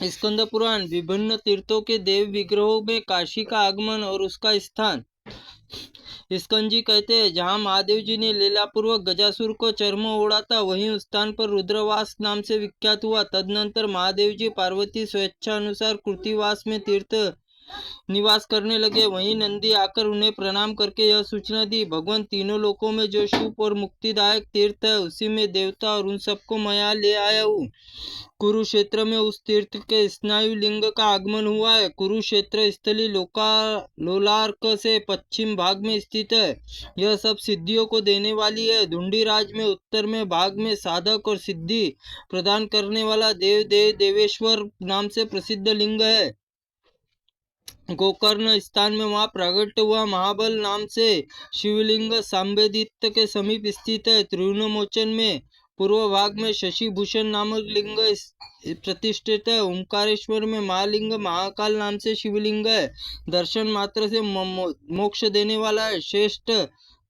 स्कंद पुराण विभिन्न तीर्थों के देव विग्रहों में काशी का आगमन और उसका स्थान। स्कंद जी कहते हैं, जहाँ महादेव जी ने लीलापूर्वक गजासुर को चर्म ओढ़ा था, वहीं उस स्थान पर रुद्रवास नाम से विख्यात हुआ। तदनंतर महादेव जी पार्वती स्वेच्छा अनुसार कृतिवास में तीर्थ निवास करने लगे। वहीं नंदी आकर उन्हें प्रणाम करके यह सूचना दी, भगवान तीनों लोकों में जो शुभ और मुक्तिदायक तीर्थ है, उसी में देवता और उन सबको मैं यहाँ ले आया हूँ। कुरुक्षेत्र में उस तीर्थ के स्नायु लिंग का आगमन हुआ है। कुरुक्षेत्र स्थली लोलार्क से पश्चिम भाग में स्थित है। यह सब सिद्धियों को देने वाली है। धुंडीराज में उत्तर में भाग में साधक और सिद्धि प्रदान करने वाला देवेश्वर नाम से प्रसिद्ध लिंग है। गोकर्ण स्थान में वहां प्रकट हुआ महाबल नाम से शिवलिंग सांबेदित्य के समीप स्थित है। त्रिभुवनमोचन में पूर्व भाग में शशिभूषण नामक लिंग प्रतिष्ठित है। ओंकारेश्वर में महालिंग महाकाल नाम से शिवलिंग है। दर्शन मात्र से मोक्ष देने वाला है। श्रेष्ठ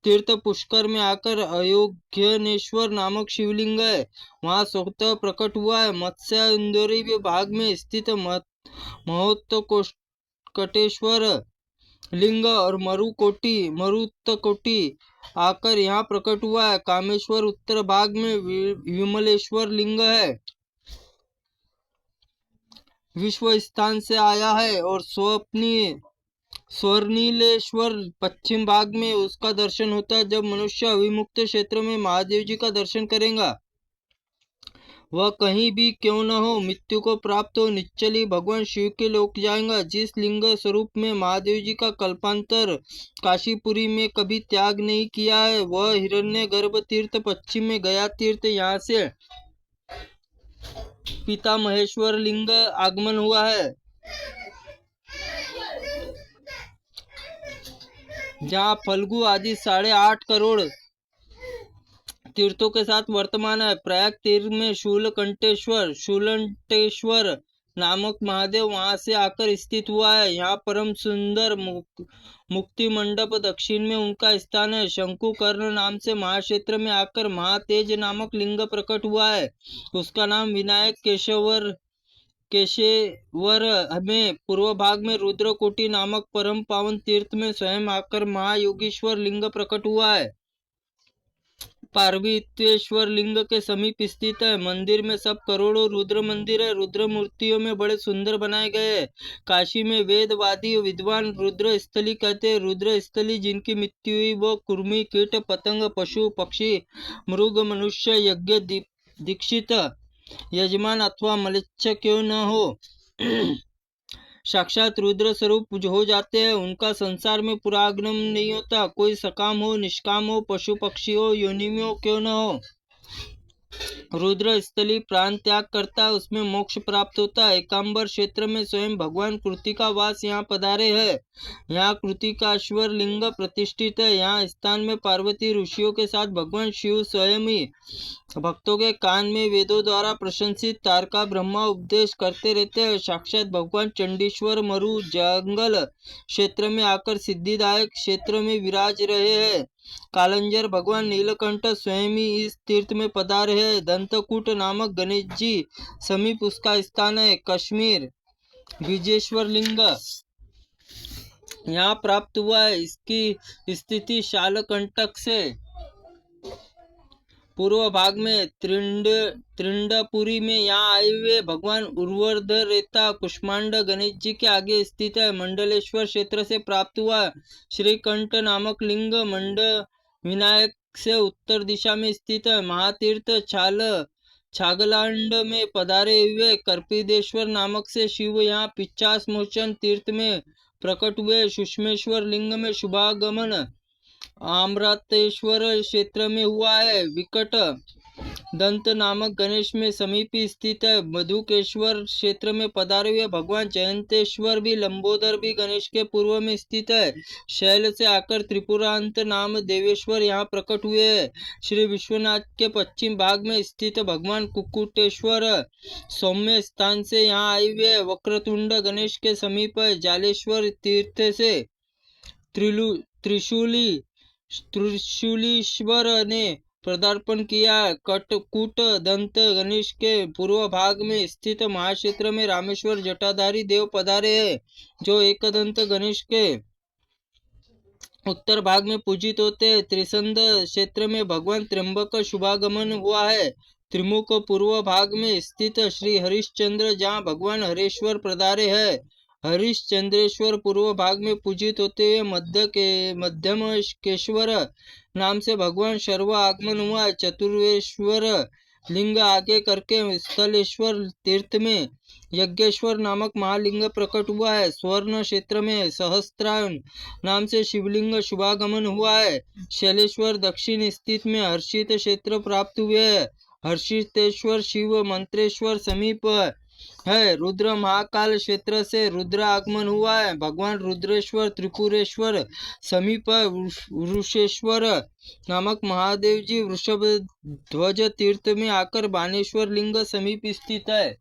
तीर्थ पुष्कर में आकर अयोग्यनेश्वर नामक शिवलिंग है, वहां स्वतः प्रकट हुआ है। मत्स्य इंदौरी भाग में स्थित महोत्त कटेश्वर लिंग और मरुत्कोटि आकर यहाँ प्रकट हुआ है। कामेश्वर उत्तर भाग में विमलेश्वर लिंग है, विश्व स्थान से आया है। और स्वर्णिलेश्वर पश्चिम भाग में उसका दर्शन होता है जब मनुष्य अविमुक्त क्षेत्र में महादेव जी का दर्शन करेगा। वह कहीं भी क्यों न हो, मृत्यु को प्राप्त हो निश्चल ही भगवान शिव के लोक जाएगा। जिस लिंग स्वरूप में महादेव जी का कल्पांतर काशीपुरी में कभी त्याग नहीं किया है, वह हिरण्य गर्भ तीर्थ पश्चिम में गया तीर्थ, यहाँ से पिता महेश्वर लिंग आगमन हुआ है, जहाँ फल्गु आदि 8.5 करोड़ तीर्थों के साथ वर्तमान है। प्रयाग तीर्थ में शूलंटेश्वर नामक महादेव वहां से आकर स्थित हुआ है। यहाँ परम सुंदर मुक्ति मंडप दक्षिण में उनका स्थान है। शंकुकर्ण नाम से महाक्षेत्र में आकर महातेज नामक लिंग प्रकट हुआ है। उसका नाम विनायक केशवर में पूर्व भाग में रुद्रकोटि नामक परम पावन तीर्थ में स्वयं आकर महायोगीश्वर लिंग प्रकट हुआ है। पार्वतीश्वर लिंग के समीप स्थित है। मंदिर में सब करोड़ों रुद्र मंदिर है। रुद्र मूर्तियों में बड़े सुंदर बनाए गए हैं। काशी में वेदवादी विद्वान रुद्र स्थली कहते हैं। रुद्र स्थली जिनकी मृत्यु हुई वो कुर्मी कीट पतंग पशु पक्षी मृग मनुष्य यज्ञ दीक्षित यजमान अथवा मलेच्छ क्यों न हो, साक्षात रुद्र स्वरूप हो जाते हैं। उनका संसार में पुरागमन नहीं होता। कोई सकाम हो निष्काम हो पशु पक्षी हो योनि में हो क्यों न हो, रुद्र स्थली प्राण त्याग करता है, उसमें मोक्ष प्राप्त होता है। एकांबर क्षेत्र में स्वयं भगवान कृतिका वास यहाँ पधारे है। यहाँ कृतिकाश्वर लिंग प्रतिष्ठित है। यहाँ स्थान में पार्वती ऋषियों के साथ भगवान शिव स्वयं ही भक्तों के कान में वेदों द्वारा प्रशंसित तारका ब्रह्मा उपदेश करते रहते हैं। साक्षात भगवान चंडीश्वर मरु जंगल क्षेत्र में आकर सिद्धिदायक क्षेत्र में विराज रहे हैं। कालंजर भगवान नीलकंठ स्वयं ही इस तीर्थ में पधारे हैं। दंतकूट नामक गणेश जी समीप उसका स्थान है। कश्मीर विजेश्वर लिंग यहाँ प्राप्त हुआ है। इसकी स्थिति शालकंटक से पूर्व भाग में त्रिंडपुरी में यहाँ आए हुए भगवान उर्वरधरेता कुष्मांड गणेश जी के आगे स्थित है। मंडलेश्वर क्षेत्र से प्राप्त हुआ श्रीकंठ नामक लिंग मंड विनायक से उत्तर दिशा में स्थित है। महातीर्थ छागलांड में पधारे हुए कर्पिदेश्वर नामक से शिव यहाँ 50 मोचन तीर्थ में प्रकट हुए। सुषमेश्वर लिंग में शुभागमन आम्रतेश्वर क्षेत्र में हुआ है। विकट दंत नामक गणेश में समीप स्थित है। मधुकेश्वर क्षेत्र में पधारे हुए भगवान जयंतेश्वर भी लंबोदर भी गणेश के पूर्व में स्थित है। शैल से आकर त्रिपुरांत नाम देवेश्वर यहाँ प्रकट हुए है। श्री विश्वनाथ के पश्चिम भाग में स्थित भगवान कुक्कुटेश्वर सौम्य स्थान से यहाँ आए हुए वक्रतुंड गणेश के समीप है। जालेश्वर तीर्थ से त्रिशूलीश्वर ने पदार्पण किया। कटकूट दंत गणेश के पूर्व भाग में स्थित महाक्षेत्र में रामेश्वर जटाधारी देव पधारे हैं, जो एकदंत गणेश के उत्तर भाग में पूजित होते हैं। त्रिसंध क्षेत्र में भगवान त्र्यंबक शुभागमन हुआ है। त्रिमुख पूर्व भाग में स्थित श्री हरिश्चंद्र, जहाँ भगवान हरेश्वर पधारे हैं। हरिश्चंद्रेश्वर पूर्व भाग में पूजित होते हुए मध्यम केश्वर नाम से भगवान सर्व आगमन हुआ है। चतुर्वेश्वर लिंग आगे करके स्थलेश्वर तीर्थ में यज्ञेश्वर नामक महालिंग प्रकट हुआ है। स्वर्ण क्षेत्र में सहस्त्रायण नाम से शिवलिंग शुभागमन हुआ है। शैलेश्वर दक्षिण स्थित में हर्षित क्षेत्र प्राप्त हुए है। हर्षितेश्वर शिव मंत्रेश्वर समीप है। रुद्र महाकाल क्षेत्र से रुद्र आगमन हुआ है। भगवान रुद्रेश्वर त्रिपुरेश्वर समीप वृषेश्वर नामक महादेव जी वृषभ ध्वज तीर्थ में आकर बानेश्वर लिंग समीप स्थित है।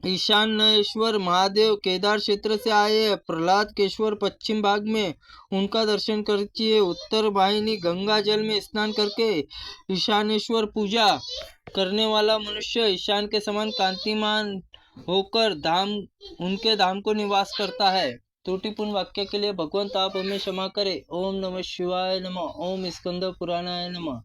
ईशानेश्वर महादेव केदार क्षेत्र से आए हैं। प्रहलाद केश्वर पश्चिम भाग में, उनका दर्शन करके उत्तर वाहिनी गंगा जल में स्नान करके ईशानेश्वर पूजा करने वाला मनुष्य ईशान के समान कांतिमान होकर उनके धाम को निवास करता है। त्रुटिपूर्ण वाक्य के लिए भगवंत आप हमें क्षमा करे। ओम नमः शिवाय नमः। ओम स्कंद पुराणाय नमः।